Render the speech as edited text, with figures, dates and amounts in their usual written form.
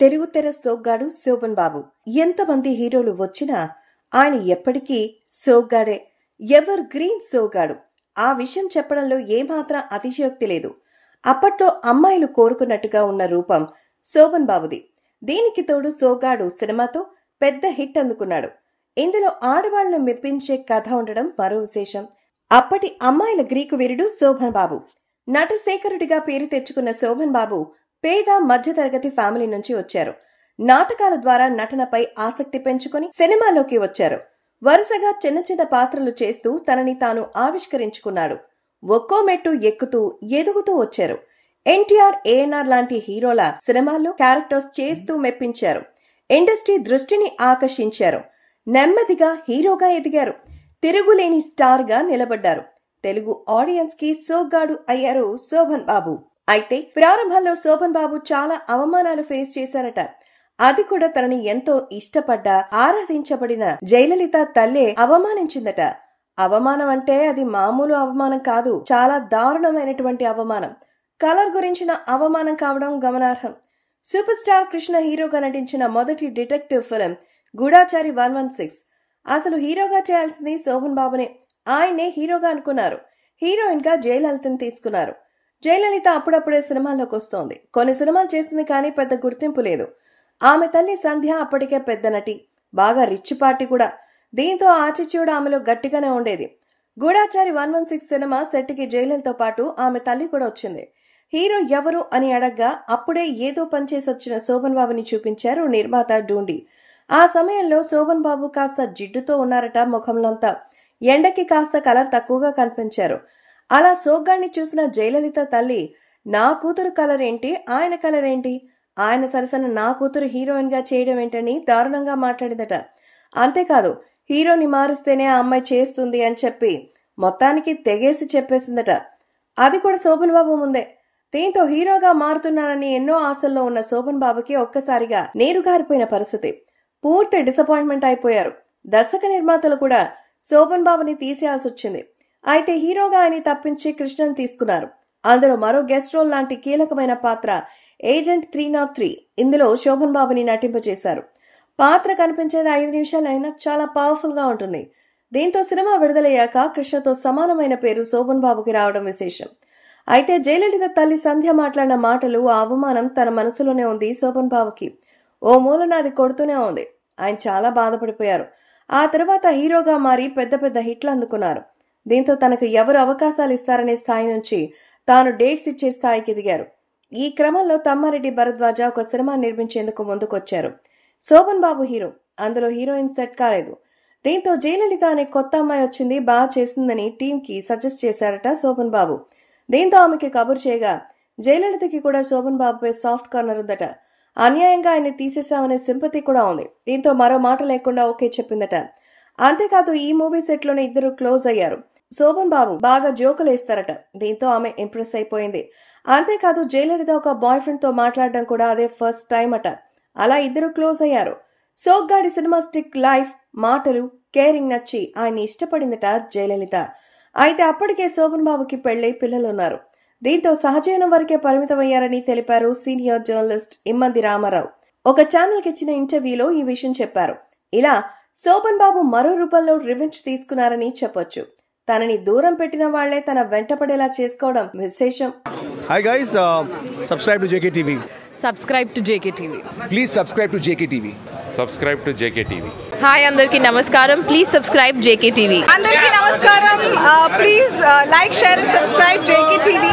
తెలుగు తెర సోగ్గాడు శోభన్ బాబు. ఎంతమంది హీరోలు వచ్చినా ఆయన ఎప్పటికీ సోగ్గాడే, ఎవర్ గ్రీన్ సోగ్గాడు. ఆ విషయం చెప్పడంలో ఏమాత్రం అతిశయోక్తి లేదు. అప్పట్లో అమ్మాయిలు కోరుకున్నట్టుగా ఉన్న రూపం శోభన్ బాబుది. దీనికి తోడు సోగ్గాడు సినిమాతో పెద్ద హిట్ అందుకున్నాడు. ఇందులో ఆడవాళ్లను మెప్పించే కథ ఉండడం మరో విశేషం. అప్పటి అమ్మాయిల గ్రీకు వీరుడు శోభన్ బాబు. నటశేఖరుడిగా పేరు తెచ్చుకున్న శోభన్ బాబు పేద మధ్యతరగతి ఫ్యామిలీ నుంచి వచ్చారు. నాటకాల ద్వారా నటనపై ఆసక్తి పెంచుకుని సినిమాలోకి వచ్చారు. వరుసగా చిన్న చిన్న పాత్రలు చేస్తూ తనని తాను ఆవిష్కరించుకున్నాడు. ఒక్కో మెట్టు ఎక్కుతూ ఎదుగుతూ వచ్చారు. ఎన్టీఆర్, ఏఎన్ఆర్ లాంటి హీరోల సినిమాల్లో క్యారెక్టర్స్ చేస్తూ మెప్పించారు. ఇండస్ట్రీ దృష్టిని ఆకర్షించారు. నెమ్మదిగా హీరోగా ఎదిగారు. తిరుగులేని స్టార్ గా నిలబడ్డారు. తెలుగు ఆడియన్స్ కి సోగ్గాడు అయ్యారు శోభన్ బాబు. అయితే ప్రారంభంలో శోభన్ బాబు చాలా అవమానాలు ఫేస్ చేశారట. అది కూడా తనని ఎంతో ఇష్టపడ్డ, ఆరాధించబడిన జయలలిత తల్లే అవమానించిందట. అవమానం అంటే అది మామూలు అవమానం కాదు, చాలా దారుణమైనటువంటి అవమానం. కలర్ గురించిన అవమానం కావడం గమనార్హం. సూపర్ స్టార్ కృష్ణ హీరోగా నటించిన మొదటి డిటెక్టివ్ ఫిల్మ్ గూఢచారి 116. అసలు హీరోగా చేయాల్సింది శోభన్ బాబునే. ఆయన్నే హీరోగా అనుకున్నారు. హీరోయిన్ గా జయలలితను తీసుకున్నారు. జయలలిత అప్పుడప్పుడే సినిమాల్లోకి వస్తోంది. కొన్ని సినిమాలు చేసింది కానీ పెద్ద గుర్తింపు లేదు. ఆమె తల్లి సంధ్య అప్పటికే పెద్ద నటి, బాగా రిచ్ పార్టీ కూడా. దీంతో ఆచిచ్యూడ్ ఆమెలో గట్టిగానే ఉండేది. గూఢచారి 116 సినిమా సెట్ కి జయలలితతో పాటు ఆమె తల్లి కూడా వచ్చింది. హీరో ఎవరు అని అడగ్గా అప్పుడే ఏదో పనిచేసి వచ్చిన శోభన్ బాబుని చూపించారు నిర్మాత డూండి. ఆ సమయంలో శోభన్ బాబు కాస్త జిడ్డుతో ఉన్నారట. ముఖంలోంతా ఎండకి కాస్త కలర్ తక్కువగా కనిపించారు. అలా సోగ్గాడిని చూసిన జయలలిత తల్లి, నా కూతురు కలర్ ఏంటి, ఆయన కలర్ ఏంటి, ఆయన సరసన నా కూతురు హీరోయిన్ గా చేయడం ఏంటని దారుణంగా మాట్లాడిందట. అంతేకాదు, హీరోని మారిస్తేనే ఆ అమ్మాయి చేస్తుంది అని చెప్పి మొత్తానికి తెగేసి చెప్పేసిందట. అది కూడా శోభన్ బాబు ముందే. దీంతో హీరోగా మారుతున్నానని ఎన్నో ఆశల్లో ఉన్న శోభన్ బాబుకి ఒక్కసారిగా నీరుగారిపోయిన పరిస్థితి. పూర్తి డిసప్పాయింట్మెంట్ అయిపోయారు. దర్శక నిర్మాతలు కూడా శోభన్ బాబుని తీసేయాల్సి వచ్చింది. అయితే హీరోగా ఆయన తప్పించి కృష్ణను తీసుకున్నారు. అందులో మరో గెస్ట్ రోల్ లాంటి కీలకమైన పాత్ర ఏజెంట్ 303. ఇందులో శోభన్ బాబుని నటింపచేశారు. పాత్ర కనిపించేది 5 నిమిషాలు అయినా చాలా పవర్ఫుల్ గా ఉంటుంది. దీంతో సినిమా విడుదలయ్యాక కృష్ణతో సమానమైన పేరు శోభన్ బాబుకి రావడం విశేషం. అయితే జయలలిత తల్లి సంధ్య మాట్లాడిన మాటలు, ఆ అవమానం తన మనసులోనే ఉంది శోభన్ బాబుకి. ఓ మూలన అది కొడుతూనే ఉంది. ఆయన చాలా బాధపడిపోయారు. ఆ తర్వాత హీరోగా మారి పెద్ద పెద్ద హిట్లు అందుకున్నారు. దీంతో తనకు ఎవరు అవకాశాలు ఇస్తారనే స్థాయి నుంచి తాను డేట్స్ ఇచ్చే స్థాయికి ఎదిగారు. ఈ క్రమంలో తమ్మారెడ్డి భరద్వాజ ఒక సినిమా నిర్మించేందుకు ముందుకొచ్చారు. శోభన్ బాబు హీరో, అందులో హీరోయిన్ సెట్ కాలేదు. దీంతో జయలలిత అనే కొత్త అమ్మాయి వచ్చింది, బాగా చేసిందని టీం కి సజెస్ట్ చేశారట శోభన్ బాబు. దీంతో ఆమెకి కబురు చేయగా జయలలితకి కూడా శోభన్ బాబుపై సాఫ్ట్ కార్నర్ ఉందట. అన్యాయంగా ఆయన తీసేశామనే సింపతి కూడా ఉంది. దీంతో మరో మాట లేకుండా ఓకే చెప్పిందట. అంతేకాదు, ఈ మూవీ సెట్ లోనే ఇద్దరు క్లోజ్ అయ్యారు. శోభన్ బాబు బాగా జోకులు వేస్తారట. దీంతో ఆమె ఇంప్రెస్ అయిపోయింది. అంతేకాదు, జయలలిత ఒక బాయ్ ఫ్రెండ్ తో మాట్లాడడం కూడా అదే ఫస్ట్ టైం అట. అలా ఇద్దరు క్లోజ్ అయ్యారు. సోగ్గాడి సినిమా స్టిక్ లైఫ్, మాటలు, కేరింగ్ నచ్చి ఆయన ఇష్టపడిందట జయలలిత. అయితే అప్పటికే శోభన్ బాబుకి పెళ్లై పిల్లలున్నారు. దీంతో సహజీవనం వరకే పరిమితమయ్యారని తెలిపారు సీనియర్ జర్నలిస్ట్ ఇమ్మంది రామారావు. ఒక ఛానల్ కి ఇచ్చిన ఇంటర్వ్యూలో ఈ విషయం చెప్పారు. ఇలా శోభన్ బాబు మరో రూపంలో రివెంజ్ తీసుకున్నారని చెప్పొచ్చు. తనని దూరం పెట్టిన వాళ్లే తన వెంటపడేలా చేసుకోవడం విశేషం. Hi guys, subscribe to JKTV. Subscribe to JKTV. Please subscribe to JKTV. Subscribe to JKTV. Hi, andarki namaskaram. Please subscribe JKTV. Andarki namaskaram. Please like, share and subscribe JKTV.